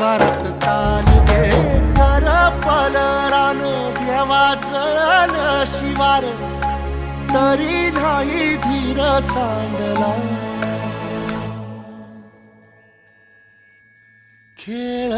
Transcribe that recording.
शिवारात ताल दे कर पलरानो देवा जळल शिवार तरी नाही धीर सांडला खेळ